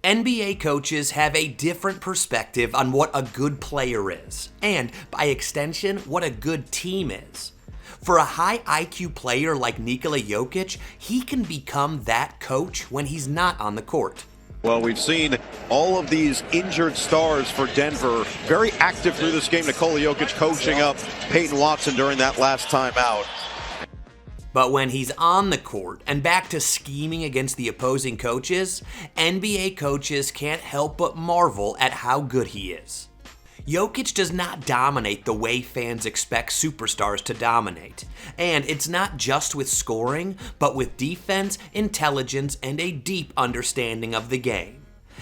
NBA coaches have a different perspective on what a good player is, and by extension, what a good team is. For a high IQ player like Nikola Jokic, he can become that coach when he's not on the court. Well, we've seen all of these injured stars for Denver. Very active through this game. Nikola Jokic coaching up Peyton Watson during that last time out. But when he's on the court and back to scheming against the opposing coaches, NBA coaches can't help but marvel at how good he is. Jokic does not dominate the way fans expect superstars to dominate. And it's not just with scoring, but with defense, intelligence, and a deep understanding of the game.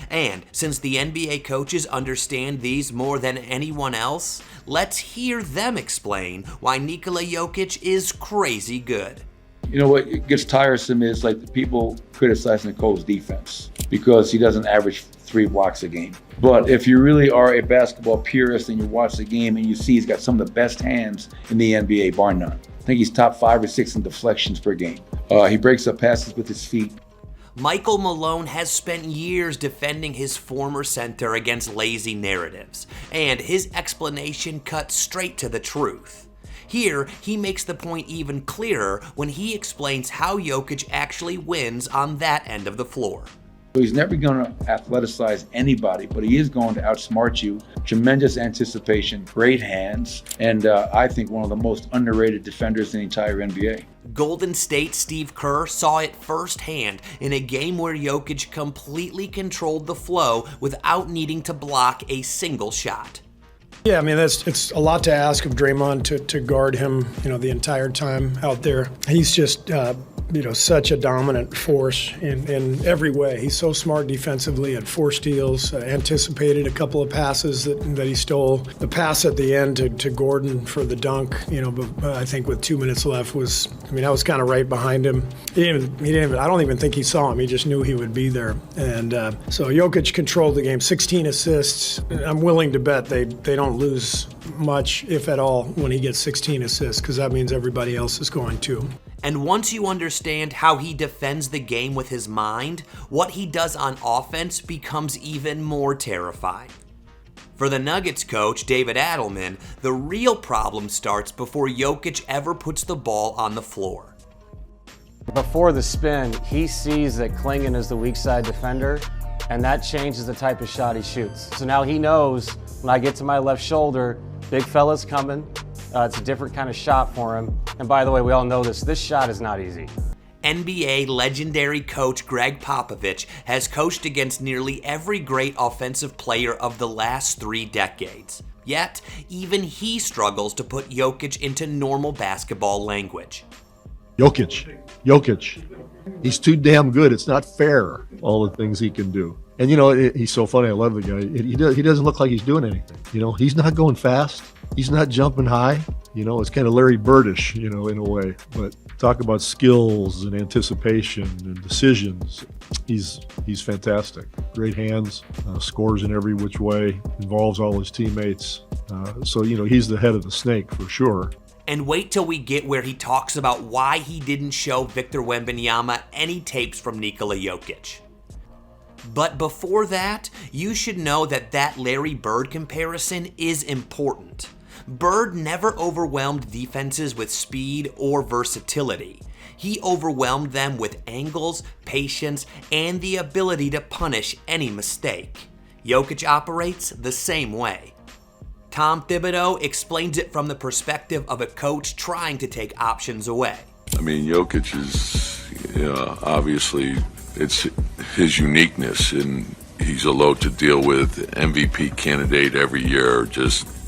And since the NBA coaches understand these more than anyone else, let's hear them explain why Nikola Jokic is crazy good. You know what gets tiresome is like the people criticizing Nikola's defense because he doesn't average 3 blocks a game. But if you really are a basketball purist and you watch the game and you see he's got some of the best hands in the NBA, bar none. I think he's top 5 or 6 in deflections per game. He breaks up passes with his feet. Michael Malone has spent years defending his former center against lazy narratives, and his explanation cuts straight to the truth. Here, he makes the point even clearer when he explains how Jokic actually wins on that end of the floor. He's never going to athleticize anybody, but he is going to outsmart you. Tremendous anticipation, great hands, and I think one of the most underrated defenders in the entire NBA. Golden State Steve Kerr saw it firsthand in a game where Jokic completely controlled the flow without needing to block a single shot. Yeah, I mean, it's a lot to ask of Draymond to guard him, the entire time out there. He's just, such a dominant force in every way. He's so smart defensively, had 4 steals, anticipated a couple of passes that he stole. The pass at the end to Gordon for the dunk, but I think with 2 minutes left I was kind of right behind him. He didn't even, I don't even think he saw him. He just knew he would be there. And so Jokic controlled the game, 16 assists. I'm willing to bet they don't lose much, if at all, when he gets 16 assists, because that means everybody else is going to. And once you understand how he defends the game with his mind, what he does on offense becomes even more terrifying. For the Nuggets coach, David Adelman, the real problem starts before Jokic ever puts the ball on the floor. Before the spin, he sees that Klingon is the weak side defender, and that changes the type of shot he shoots. So now he knows when I get to my left shoulder, big fella's coming. It's a different kind of shot for him. And by the way, we all know this shot is not easy. NBA legendary coach Greg Popovich has coached against nearly every great offensive player of the last 3 decades. Yet, even he struggles to put Jokic into normal basketball language. Jokic. He's too damn good. It's not fair, all the things he can do. And he's so funny. I love the guy. He doesn't look like he's doing anything. He's not going fast. He's not jumping high. It's kind of Larry Birdish, in a way. But talk about skills and anticipation and decisions. He's fantastic. Great hands, scores in every which way, involves all his teammates. So he's the head of the snake for sure. And wait till we get where he talks about why he didn't show Victor Wembanyama any tapes from Nikola Jokic. But before that, you should know that Larry Bird comparison is important. Bird never overwhelmed defenses with speed or versatility. He overwhelmed them with angles, patience, and the ability to punish any mistake. Jokic operates the same way. Tom Thibodeau explains it from the perspective of a coach trying to take options away. I mean, Jokic is, obviously, it's his uniqueness, and he's a load to deal with, MVP candidate every year,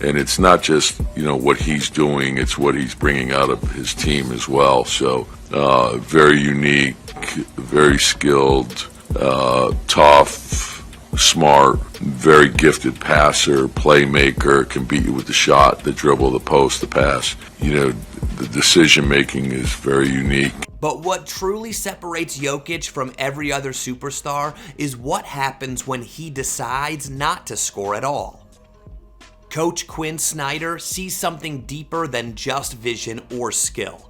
and it's not just, what he's doing, it's what he's bringing out of his team as well. So, very unique, very skilled, tough, smart, very gifted passer, playmaker, can beat you with the shot, the dribble, the post, the pass. The decision making is very unique. But what truly separates Jokic from every other superstar is what happens when he decides not to score at all. Coach Quinn Snyder sees something deeper than just vision or skill.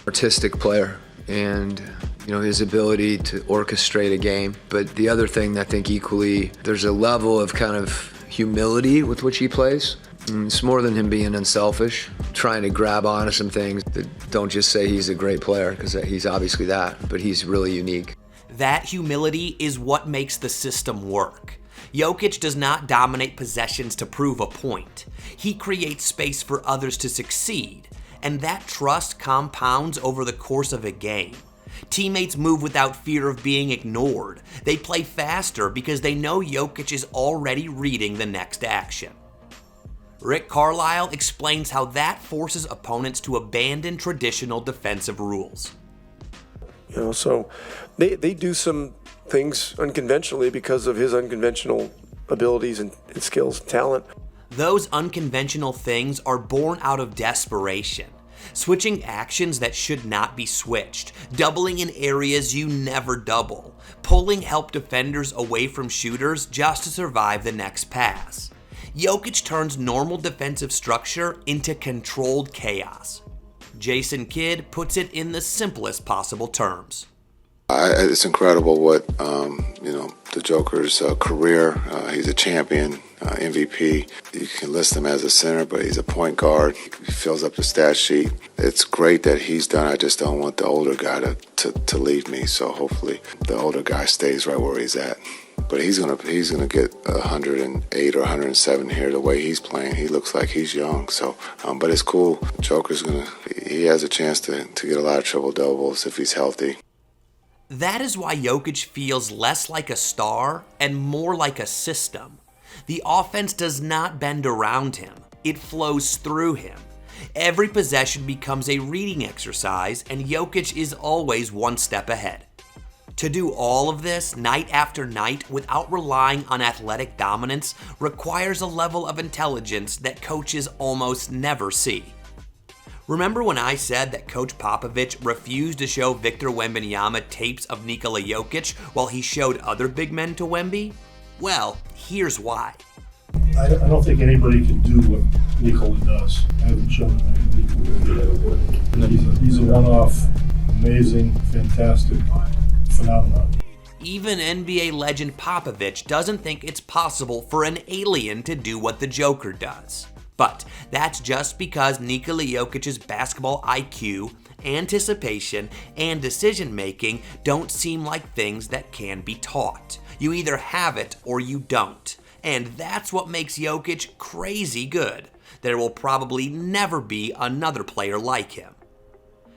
Artistic player, and you know, his ability to orchestrate a game. But the other thing I think equally, there's a level of kind of humility with which he plays. It's more than him being unselfish, trying to grab onto some things that don't just say he's a great player, because he's obviously that, but he's really unique. That humility is what makes the system work. Jokic does not dominate possessions to prove a point. He creates space for others to succeed, and that trust compounds over the course of a game. Teammates move without fear of being ignored. They play faster because they know Jokic is already reading the next action. Rick Carlisle explains how that forces opponents to abandon traditional defensive rules. You know, so they do some things unconventionally because of his unconventional abilities and skills and talent. Those unconventional things are born out of desperation. Switching actions that should not be switched, doubling in areas you never double, pulling help defenders away from shooters just to survive the next pass. Jokic turns normal defensive structure into controlled chaos. Jason Kidd puts it in the simplest possible terms. It's incredible what, the Joker's career. He's a champion, MVP. You can list him as a center, but he's a point guard. He fills up the stat sheet. It's great that he's done. I just don't want the older guy to leave me. So hopefully the older guy stays right where he's at. But he's gonna get 108 or 107 here. The way he's playing, he looks like he's young. So, but it's cool. He has a chance to get a lot of triple doubles if he's healthy. That is why Jokic feels less like a star and more like a system. The offense does not bend around him. It flows through him. Every possession becomes a reading exercise, and Jokic is always one step ahead. To do all of this night after night without relying on athletic dominance requires a level of intelligence that coaches almost never see. Remember when I said that Coach Popovich refused to show Victor Wembanyama tapes of Nikola Jokic while he showed other big men to Wemby? Well, here's why. I don't think anybody can do what Nikola does. I haven't shown him anything. He's a one-off, amazing, fantastic phenomenon. Even NBA legend Popovich doesn't think it's possible for an alien to do what the Joker does. But that's just because Nikola Jokic's basketball IQ, anticipation, and decision-making don't seem like things that can be taught. You either have it or you don't. And that's what makes Jokic crazy good. There will probably never be another player like him.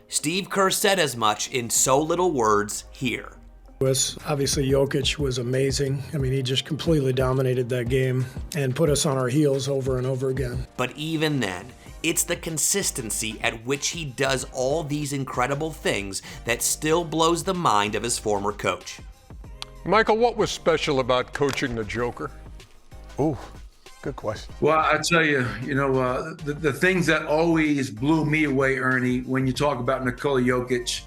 Steve Kerr said as much in so little words here. Obviously, Jokic was amazing. I mean, he just completely dominated that game and put us on our heels over and over again. But even then, it's the consistency at which he does all these incredible things that still blows the mind of his former coach. Michael, what was special about coaching the Joker? Ooh, good question. Well, I tell you, the things that always blew me away, Ernie, when you talk about Nikola Jokic,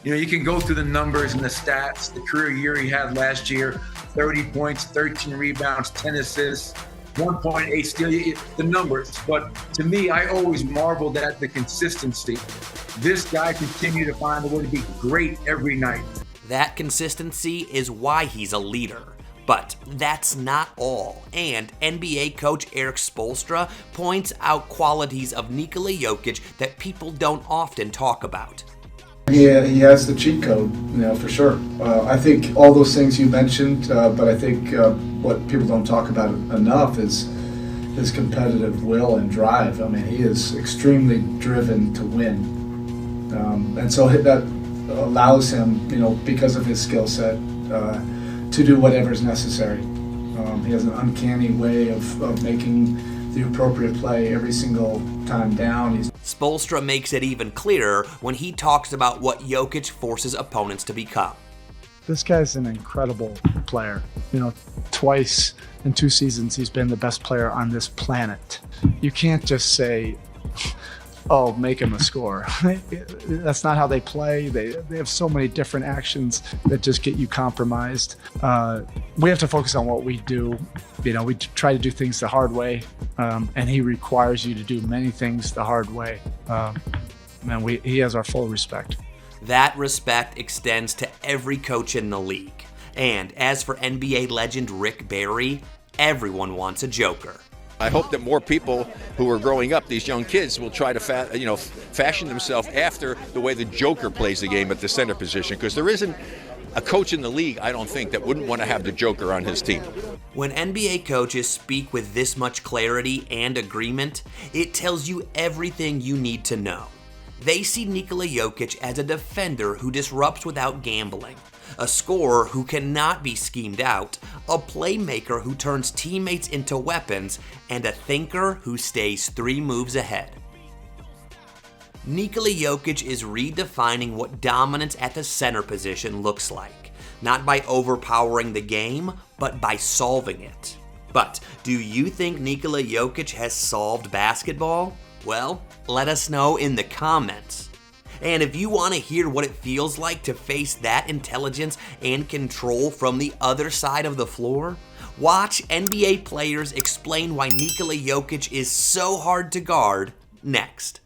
you can go through the numbers and the stats, the career year he had last year, 30 points, 13 rebounds, 10 assists, 1.8 steal, the numbers. But to me, I always marveled at the consistency. This guy continued to find a way to be great every night. That consistency is why he's a leader. But that's not all, and NBA coach Erik Spoelstra points out qualities of Nikola Jokic that people don't often talk about. He has the cheat code, for sure. I think all those things you mentioned, but I think what people don't talk about enough is his competitive will and drive. I mean, he is extremely driven to win. And so that allows him, because of his skill set, to do whatever is necessary. He has an uncanny way of making the appropriate play every single time down. Spoelstra makes it even clearer when he talks about what Jokic forces opponents to become. This guy's an incredible player. Twice in 2 seasons he's been the best player on this planet. You can't just say, oh, make him a scorer. That's not how they play. They have so many different actions that just get you compromised. We have to focus on what we do. We try to do things the hard way, and he requires you to do many things the hard way. He has our full respect. That respect extends to every coach in the league. And as for NBA legend Rick Barry, everyone wants a Joker. I hope that more people who are growing up, these young kids, will try to fashion themselves after the way the Joker plays the game at the center position, because there isn't a coach in the league, I don't think, that wouldn't want to have the Joker on his team. When NBA coaches speak with this much clarity and agreement, it tells you everything you need to know. They see Nikola Jokic as a defender who disrupts without gambling, a scorer who cannot be schemed out, a playmaker who turns teammates into weapons, and a thinker who stays 3 moves ahead. Nikola Jokic is redefining what dominance at the center position looks like, not by overpowering the game, but by solving it. But do you think Nikola Jokic has solved basketball? Well, let us know in the comments. And if you want to hear what it feels like to face that intelligence and control from the other side of the floor, watch NBA players explain why Nikola Jokic is so hard to guard next.